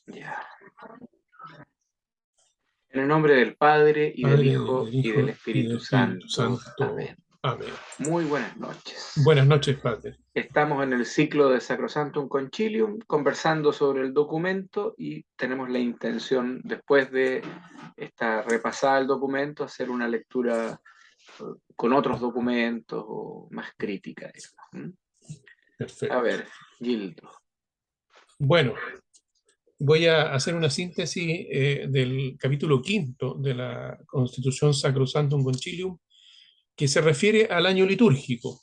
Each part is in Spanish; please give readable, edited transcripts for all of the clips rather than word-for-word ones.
Ya. En el nombre del Padre, y del Padre, Hijo, del y del Hijo y del Espíritu Espíritu Santo. Santo. Amén. Amén. Muy buenas noches. Buenas noches, Padre. Estamos en el ciclo de Sacrosanctum Concilium, conversando sobre el documento y tenemos la intención, después de esta repasada del documento, hacer una lectura con otros documentos o más crítica, digamos. A Perfecto. ver, Gildo. Bueno, voy a hacer una síntesis del capítulo quinto de la Constitución Sacrosanctum Concilium, que se refiere al año litúrgico.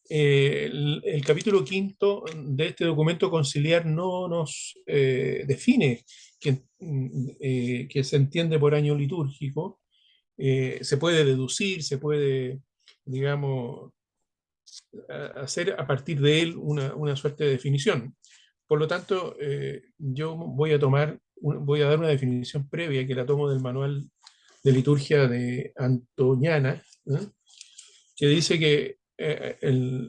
El capítulo quinto de este documento conciliar no nos define qué se entiende por año litúrgico. Se puede deducir, se puede, digamos, hacer a partir de él una suerte de definición. Por lo tanto, yo voy a dar una definición previa que la tomo del manual de liturgia de Antoniana, ¿eh? Que dice que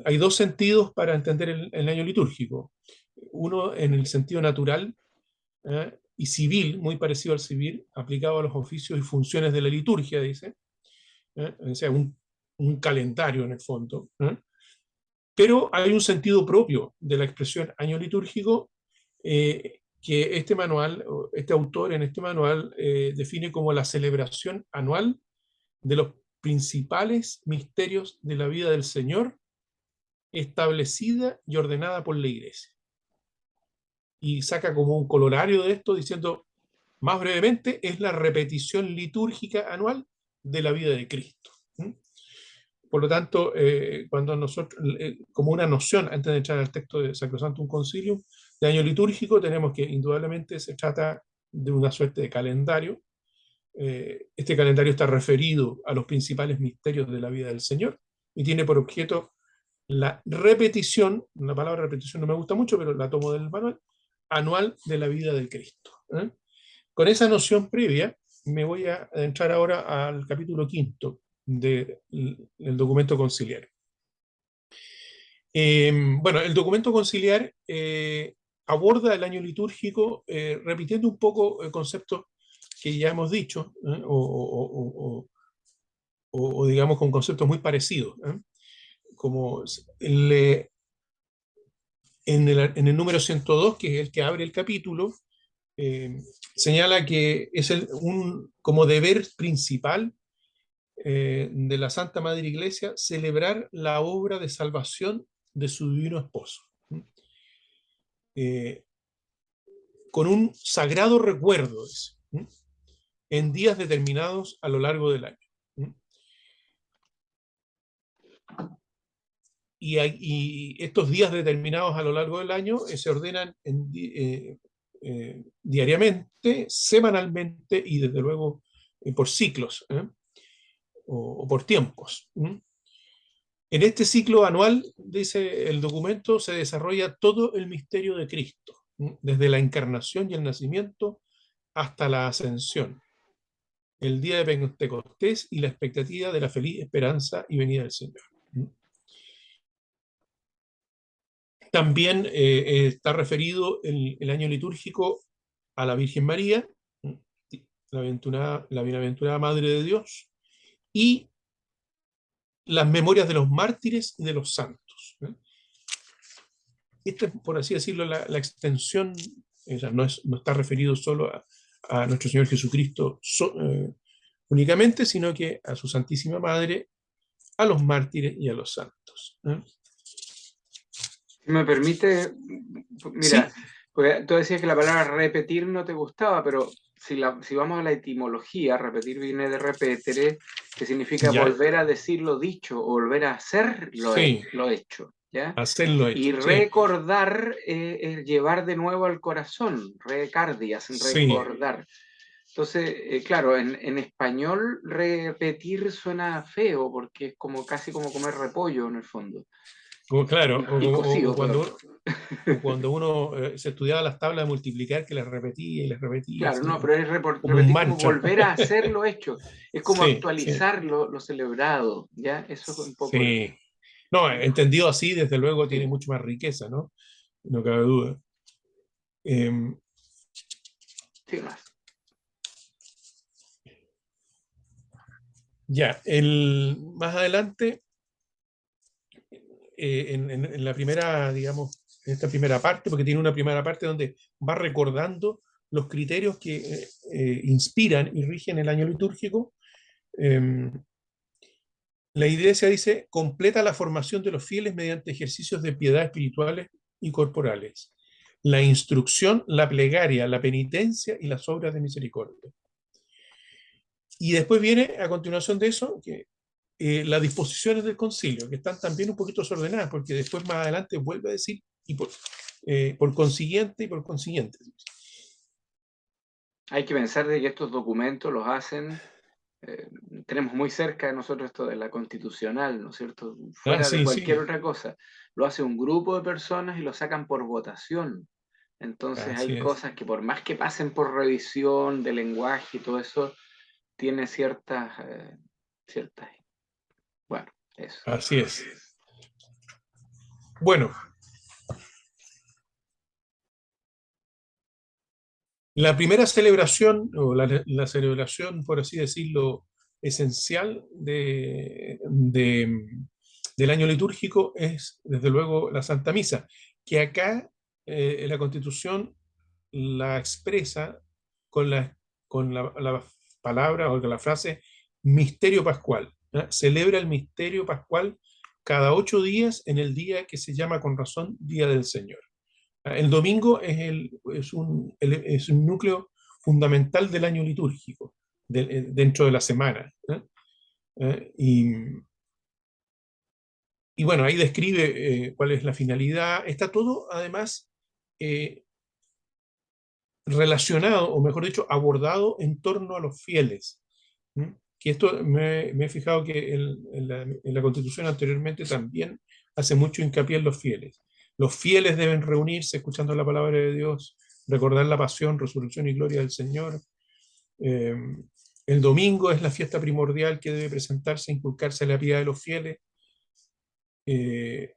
hay dos sentidos para entender el año litúrgico. Uno en el sentido natural, y civil, muy parecido al civil, aplicado a los oficios y funciones de la liturgia, dice, o sea, un calendario en el fondo. Pero hay un sentido propio de la expresión año litúrgico que este manual, este autor en este manual define como la celebración anual de los principales misterios de la vida del Señor, establecida y ordenada por la Iglesia. Y saca como un colorario de esto diciendo, más brevemente, es la repetición litúrgica anual de la vida de Cristo. Por lo tanto, cuando nosotros, como una noción, antes de entrar al texto de Sacrosanctum Concilium, de año litúrgico, tenemos que indudablemente se trata de una suerte de calendario. Este calendario está referido a los principales misterios de la vida del Señor y tiene por objeto la repetición, la palabra repetición no me gusta mucho, pero la tomo del manual, anual de la vida del Cristo. Con esa noción previa, me voy a entrar ahora al capítulo quinto del documento conciliar. Bueno, el documento conciliar aborda el año litúrgico repitiendo un poco conceptos que ya hemos dicho, o digamos con conceptos muy parecidos, como en el número 102, que es el que abre el capítulo, señala que es como deber principal de la Santa Madre Iglesia celebrar la obra de salvación de su divino esposo, eh, con un sagrado recuerdo en días determinados a lo largo del año. Y estos días determinados a lo largo del año se ordenan diariamente, semanalmente y desde luego por ciclos o por tiempos. En este ciclo anual, dice el documento, se desarrolla todo el misterio de Cristo, desde la encarnación y el nacimiento hasta la ascensión, el día de Pentecostés y la expectativa de la feliz esperanza y venida del Señor. También está referido el año litúrgico a la Virgen María, la bienaventurada Madre de Dios, y las memorias de los mártires y de los santos. Esta es, por así decirlo, la extensión, o sea, no está referido solo a nuestro Señor Jesucristo únicamente, sino que a su Santísima Madre, a los mártires y a los santos. Si me permite, mira, Sí, porque tú decías que la palabra repetir no te gustaba, pero si vamos a la etimología, repetir viene de repetere, que significa ya, volver a decir lo dicho o volver a hacer sí, lo hecho, ¿ya? hacerlo Y hecho, sí, recordar es llevar de nuevo al corazón, recardias, sí. recordar. Entonces, claro, en español repetir suena feo porque es como casi como comer repollo en el fondo. Claro, Y cocido, peor. o cuando uno se estudiaba las tablas de multiplicar que las repetía y las repetía, Claro, no, así, pero es como un repetir como mantra. volver a hacer lo hecho. Es como Sí, sí, actualizar lo celebrado, ¿ya? Eso es un poco. sí. No, entendido así, desde luego tiene Sí. mucho más riqueza, ¿no? No cabe duda. Eh, Sí, más. Ya, más adelante, en la primera, digamos, en esta primera parte, porque tiene una primera parte donde va recordando los criterios que inspiran y rigen el año litúrgico. La iglesia dice, completa la formación de los fieles mediante ejercicios de piedad espirituales y corporales, la instrucción, la plegaria, la penitencia y las obras de misericordia. Y después viene, a continuación de eso, que las disposiciones del concilio, que están también un poquito desordenadas, porque después más adelante vuelve a decir, y por consiguiente y por consiguiente. Hay que pensar de que estos documentos los hacen, tenemos muy cerca de nosotros esto de la constitucional, ¿no es cierto? Ah, Fuera de sí, cualquier sí, otra cosa. Lo hace un grupo de personas y lo sacan por votación. Entonces así hay es, cosas que por más que pasen por revisión de lenguaje y todo eso, tiene ciertas, bueno, eso. así es. Bueno, la primera celebración, o la celebración, por así decirlo, esencial del año litúrgico es, desde luego, la Santa Misa, que acá la Constitución la expresa con la palabra o con la frase misterio pascual. ¿Eh? Celebra el misterio pascual cada 8 días en el día que se llama con razón Día del Señor. El domingo es un núcleo fundamental del año litúrgico, dentro de la semana. ¿Eh? Y, y, bueno, ahí describe cuál es la finalidad. Está todo, además, eh, relacionado, o mejor dicho, abordado en torno a los fieles. ¿Mm? Que esto me he fijado que en la Constitución anteriormente también hace mucho hincapié en los fieles. Los fieles deben reunirse escuchando la palabra de Dios, recordar la pasión, resurrección y gloria del Señor. Eh, el domingo es la fiesta primordial que debe presentarse, inculcarse la piedad de los fieles, eh,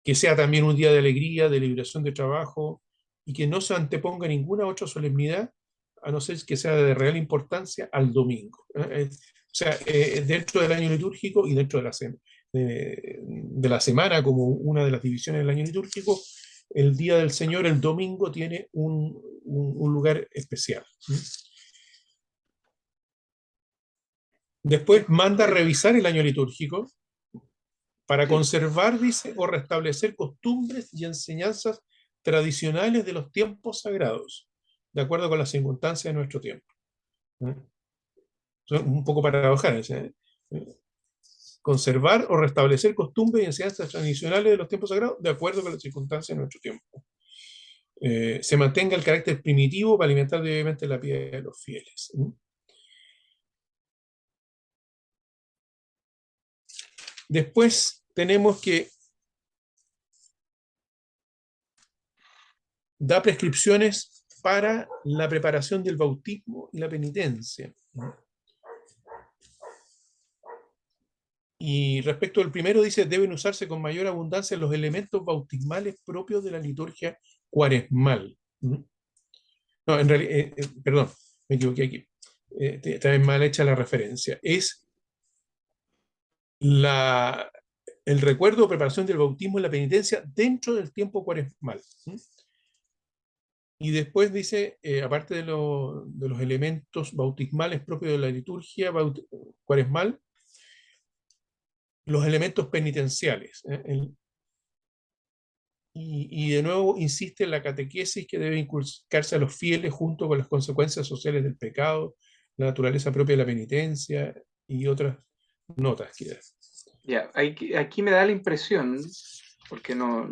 que sea también un día de alegría, de liberación de trabajo, y que no se anteponga ninguna otra solemnidad, a no ser que sea de real importancia, al domingo. O sea, dentro del año litúrgico y dentro de la semana, como una de las divisiones del año litúrgico, el Día del Señor, el domingo, tiene un lugar especial. Después manda revisar el año litúrgico para Sí, conservar, dice, o restablecer costumbres y enseñanzas tradicionales de los tiempos sagrados, de acuerdo con las circunstancias de nuestro tiempo. ¿Eh? Un poco paradojal, ¿eh? Conservar o restablecer costumbres y enseñanzas tradicionales de los tiempos sagrados, de acuerdo con las circunstancias de nuestro tiempo. Se mantenga el carácter primitivo para alimentar debidamente la piedad de los fieles. Después tenemos que da prescripciones para la preparación del bautismo y la penitencia. Y respecto al primero, dice, deben usarse con mayor abundancia los elementos bautismales propios de la liturgia cuaresmal. No, en realidad, perdón, me equivoqué aquí. Está bien mal hecha la referencia. Es la, el recuerdo o preparación del bautismo y la penitencia dentro del tiempo cuaresmal. Y después dice, aparte de los elementos bautismales propios de la liturgia cuaresmal, los elementos penitenciales. Y de nuevo insiste en la catequesis que debe inculcarse a los fieles junto con las consecuencias sociales del pecado, la naturaleza propia de la penitencia y otras notas que da. ya, aquí me da la impresión, porque no,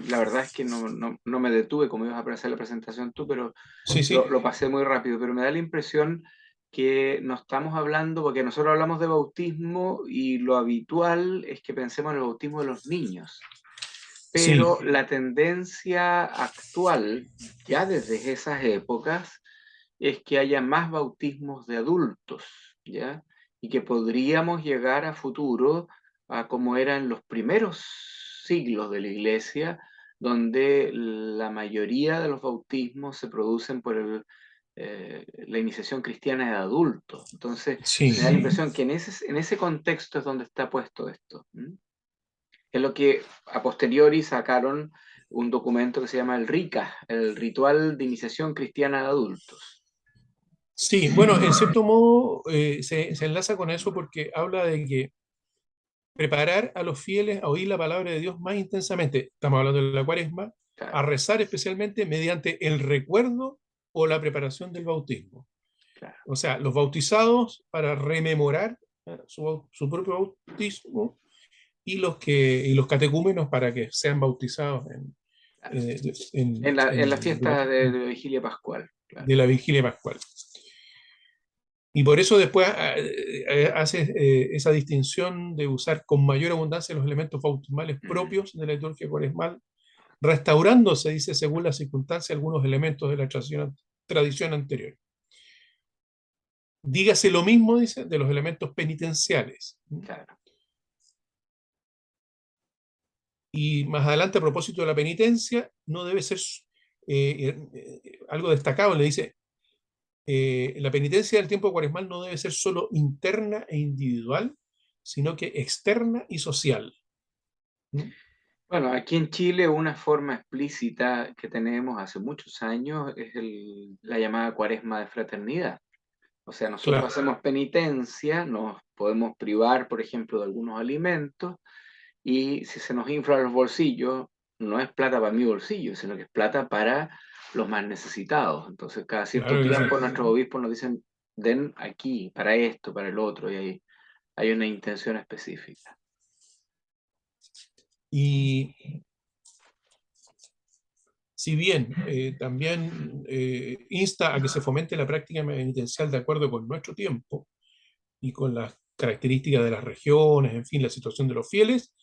la verdad es que no me detuve como ibas a hacer la presentación tú, pero Sí, sí, lo pasé muy rápido, pero me da la impresión que no estamos hablando, porque nosotros hablamos de bautismo y lo habitual es que pensemos en el bautismo de los niños, sí, pero la tendencia actual, ya desde esas épocas, es que haya más bautismos de adultos, ¿ya? Y que podríamos llegar a futuro a como eran los primeros siglos de la Iglesia, donde la mayoría de los bautismos se producen por la iniciación cristiana de adultos. Entonces, Sí, me da la impresión que en ese contexto es donde está puesto esto. Es lo que a posteriori sacaron un documento que se llama el RICA, el Ritual de Iniciación Cristiana de Adultos. sí, bueno, en cierto modo se enlaza con eso porque habla de que preparar a los fieles a oír la palabra de Dios más intensamente, estamos hablando de la cuaresma, Claro, a rezar especialmente mediante el recuerdo o la preparación del bautismo. claro. O sea, los bautizados para rememorar su propio bautismo y los catecúmenos para que sean bautizados Claro. En la fiesta de Vigilia Pascual, claro. de la vigilia pascual. Y por eso después hace esa distinción de usar con mayor abundancia los elementos bautismales propios de la liturgia cuaresmal, restaurando, se dice, según las circunstancias, algunos elementos de la tradición anterior. Dígase lo mismo, dice, de los elementos penitenciales. Claro. Y más adelante, a propósito de la penitencia, no debe ser algo destacado, le dice, la penitencia del tiempo cuaresmal no debe ser solo interna e individual, sino que externa y social. ¿Mm? Bueno, aquí en Chile una forma explícita que tenemos hace muchos años es la llamada cuaresma de fraternidad. O sea, nosotros Claro, hacemos penitencia, nos podemos privar, por ejemplo, de algunos alimentos, y si se nos inflan los bolsillos, no es plata para mi bolsillo, sino que es plata para los más necesitados. Entonces, cada cierto claro que sí. tiempo nuestros obispos nos dicen, den aquí, para esto, para el otro, y hay una intención específica. Y si bien también insta a que se fomente la práctica penitencial de acuerdo con nuestro tiempo y con las características de las regiones, en fin, la situación de los fieles,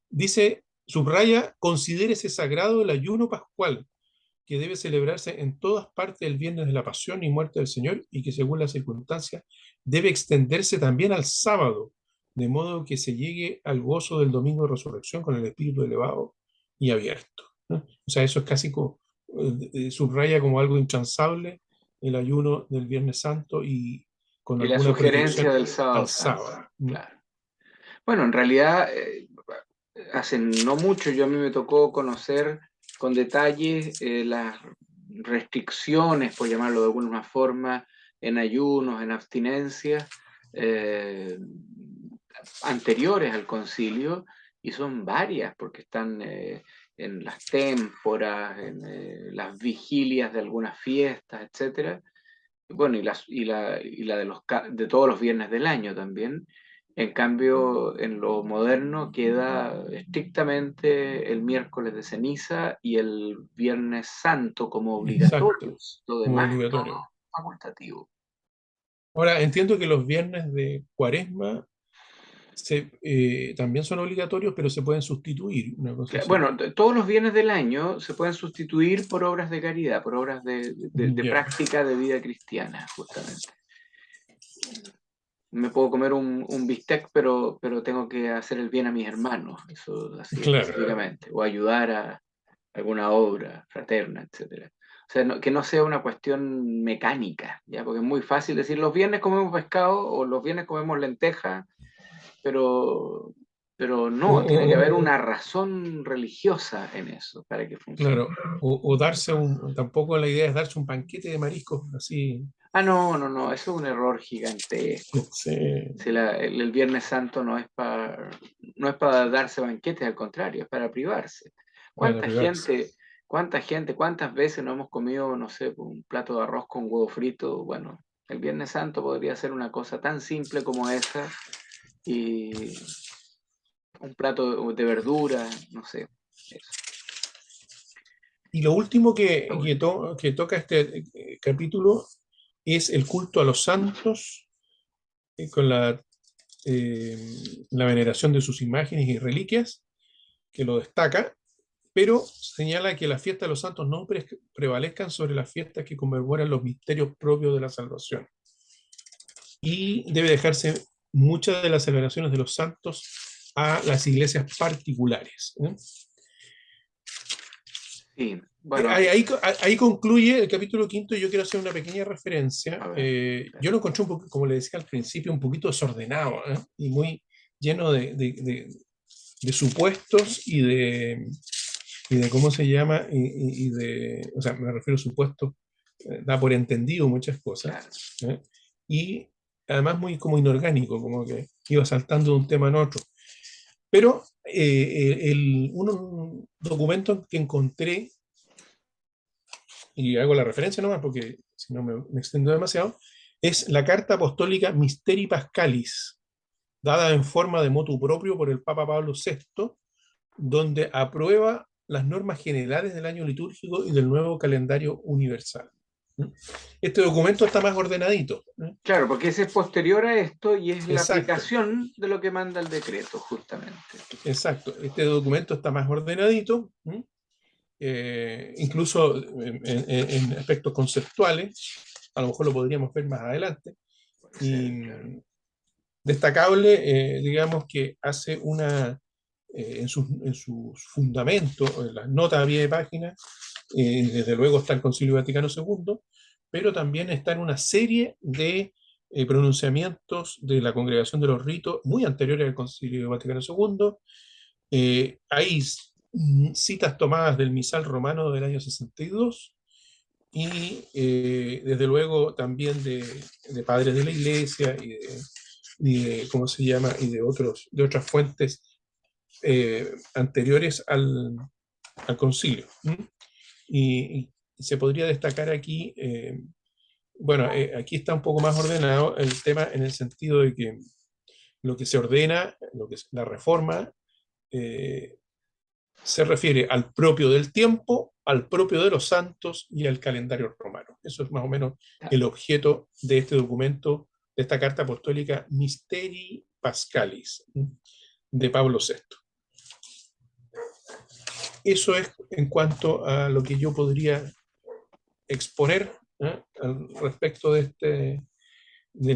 dice, subraya, considérese sagrado el ayuno pascual, que debe celebrarse en todas partes el viernes de la pasión y muerte del Señor y que según las circunstancias debe extenderse también al sábado, de modo que se llegue al gozo del domingo de resurrección con el espíritu elevado y abierto, ¿no? O sea, eso es casi como, subraya como algo intransable el ayuno del Viernes Santo y con Y la alguna proyección sugerencia del sábado al santo, sábado, ¿no? claro. Bueno, en realidad, hace no mucho a mí me tocó conocer con detalle las restricciones, por llamarlo de alguna forma, en ayunos, en abstinencias, eh, anteriores al concilio, y son varias, porque están en las témporas, en las vigilias de algunas fiestas, etcétera. Bueno, y la de todos los viernes del año también. En cambio, en lo moderno queda estrictamente el miércoles de ceniza y el viernes santo como Exacto, obligatorios. Lo como demás es todo obligatorio. facultativo. Ahora, entiendo que los viernes de Cuaresma también son obligatorios, pero se pueden sustituir, una cosa así. Bueno, todos los viernes del año se pueden sustituir por obras de caridad, por obras de Ya, práctica de vida cristiana, justamente. Me puedo comer un bistec, pero tengo que hacer el bien a mis hermanos, eso así claro. específicamente, o ayudar a alguna obra fraterna, etcétera. O sea, que no sea una cuestión mecánica, ¿ya? Porque es muy fácil decir los viernes comemos pescado o los viernes comemos lentejas, pero, pero O, no, tiene que haber o- una razón religiosa en eso para que funcione. claro, o darse tampoco la idea es darse un banquete de mariscos, así. Ah, no, no, no, eso es un error gigantesco. Sí, Si el Viernes Santo no es para darse banquetes, al contrario, es para privarse. para ¿Cuánta privarse. gente, cuántas veces no hemos comido, no sé, un plato de arroz con huevo frito? Bueno, el Viernes Santo podría ser una cosa tan simple como esa y un plato de verdura, no sé. Eso. Y lo último que toca este capítulo es el culto a los santos, con la veneración de sus imágenes y reliquias, que lo destaca, pero señala que las fiestas de los santos no prevalezcan sobre las fiestas que conmemoran los misterios propios de la salvación. Y debe dejarse muchas de las celebraciones de los santos a las iglesias particulares, ¿eh? Sí, bueno, Ahí concluye el capítulo quinto y yo quiero hacer una pequeña referencia. a ver. Yo lo encontré, como le decía al principio, un poquito desordenado, ¿eh? Y muy lleno de supuestos y de ¿cómo se llama? O sea, me refiero a supuestos, da por entendido muchas cosas, Claro. ¿eh? Y además muy como inorgánico, como que iba saltando de un tema en otro. Pero un documento que encontré, y hago la referencia nomás porque si no me extiendo demasiado, es la Carta Apostólica Mysteri Pascalis, dada en forma de motu propio por el Papa Pablo VI, donde aprueba las normas generales del año litúrgico y del nuevo calendario universal. Este documento está más ordenadito. Claro, porque ese es posterior a esto y es la Exacto, aplicación de lo que manda el decreto, justamente. exacto. Este documento está más ordenadito, incluso en aspectos conceptuales. A lo mejor lo podríamos ver más adelante. Puede Y ser, claro. destacable, digamos que hace en sus fundamentos, en las notas a pie de página, desde luego está el Concilio Vaticano II, pero también está en una serie de pronunciamientos de la Congregación de los Ritos muy anteriores al Concilio Vaticano II. Hay citas tomadas del Misal Romano del año 62 y desde luego también de padres de la Iglesia ¿cómo se llama? Y de otras fuentes anteriores al concilio. Y se podría destacar aquí, bueno, aquí está un poco más ordenado el tema en el sentido de que lo que se ordena, lo que es la reforma, eh, se refiere al propio del tiempo, al propio de los santos y al calendario romano. Eso es más o menos Ah, el objeto de este documento, de esta carta apostólica Mysteri Pascalis de Pablo VI. Eso es en cuanto a lo que yo podría exponer, al respecto del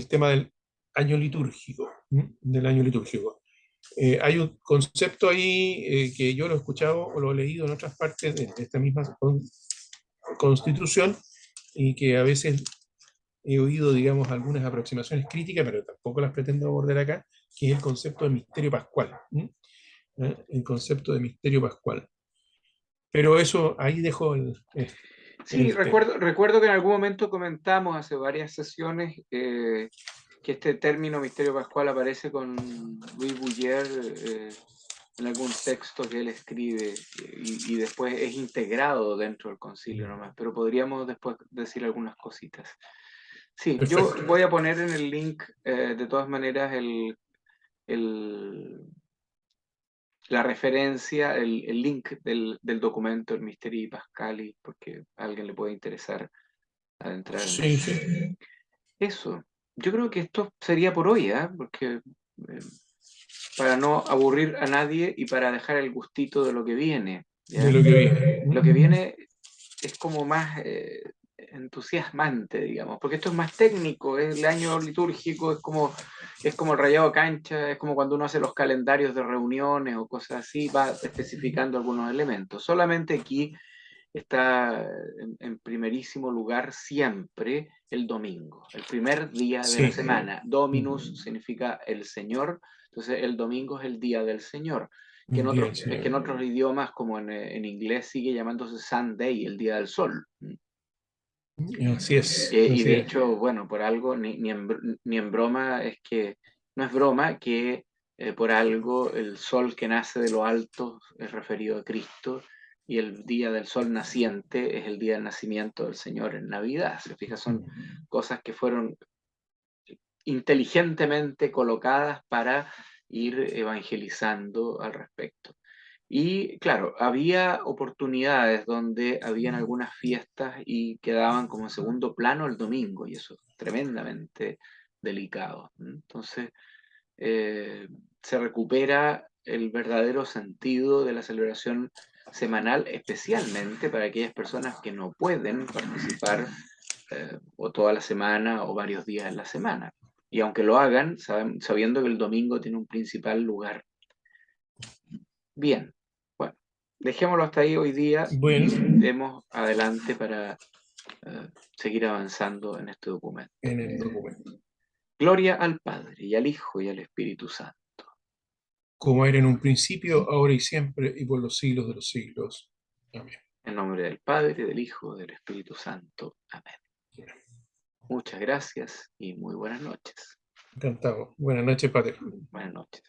tema del año litúrgico. Del año litúrgico. Hay un concepto ahí que yo lo he escuchado o lo he leído en otras partes de esta misma constitución y que a veces he oído, digamos, algunas aproximaciones críticas, pero tampoco las pretendo abordar acá, que es el concepto de misterio pascual. El concepto de misterio pascual. Pero eso, ahí dejo sí, el tema. recuerdo que en algún momento comentamos hace varias sesiones que este término misterio pascual aparece con Louis Bouyer en algún texto que él escribe y después es integrado dentro del concilio nomás, pero podríamos después decir algunas cositas. Sí, yo Perfecto. voy a poner en el link de todas maneras el- la referencia, el link del documento, el Misteri Pascali, porque a alguien le puede interesar adentrar en Sí, eso. sí. Eso, yo creo que esto sería por hoy, ¿ah? Porque eh, para no aburrir a nadie y para dejar el gustito de lo que viene, De ¿ya? lo que viene. Lo que viene es como más entusiasmante, digamos, porque esto es más técnico, el año litúrgico es como el rayado cancha, es como cuando uno hace los calendarios de reuniones o cosas así, va especificando algunos elementos. Solamente aquí está en primerísimo lugar siempre el domingo, el primer día de la Sí. semana. Dominus significa el Señor, entonces el domingo es el día del Señor, Un día del que en Señor. otros idiomas como en inglés sigue llamándose Sunday, el día del sol. Así es. Y Así de es. hecho, bueno, por algo, ni en broma, es que no es broma que por algo el sol que nace de lo alto es referido a Cristo y el día del sol naciente es el día del nacimiento del Señor en Navidad. Se fija, son cosas que fueron inteligentemente colocadas para ir evangelizando al respecto. Y claro, había oportunidades donde habían algunas fiestas y quedaban como en segundo plano el domingo, y eso es tremendamente delicado. Entonces, se recupera el verdadero sentido de la celebración semanal, especialmente para aquellas personas que no pueden participar o toda la semana o varios días en la semana. Y aunque lo hagan, sabiendo que el domingo tiene un principal lugar. Bien, bueno. dejémoslo hasta ahí hoy día Bueno. y demos adelante para seguir avanzando en este documento. En el documento. Gloria al Padre, y al Hijo, y al Espíritu Santo. Como era en un principio, ahora y siempre, y por los siglos de los siglos. Amén. En nombre del Padre, del Hijo, del Espíritu Santo. Amén. Muchas gracias y muy buenas noches. Encantado. Buenas noches, Padre. Buenas noches.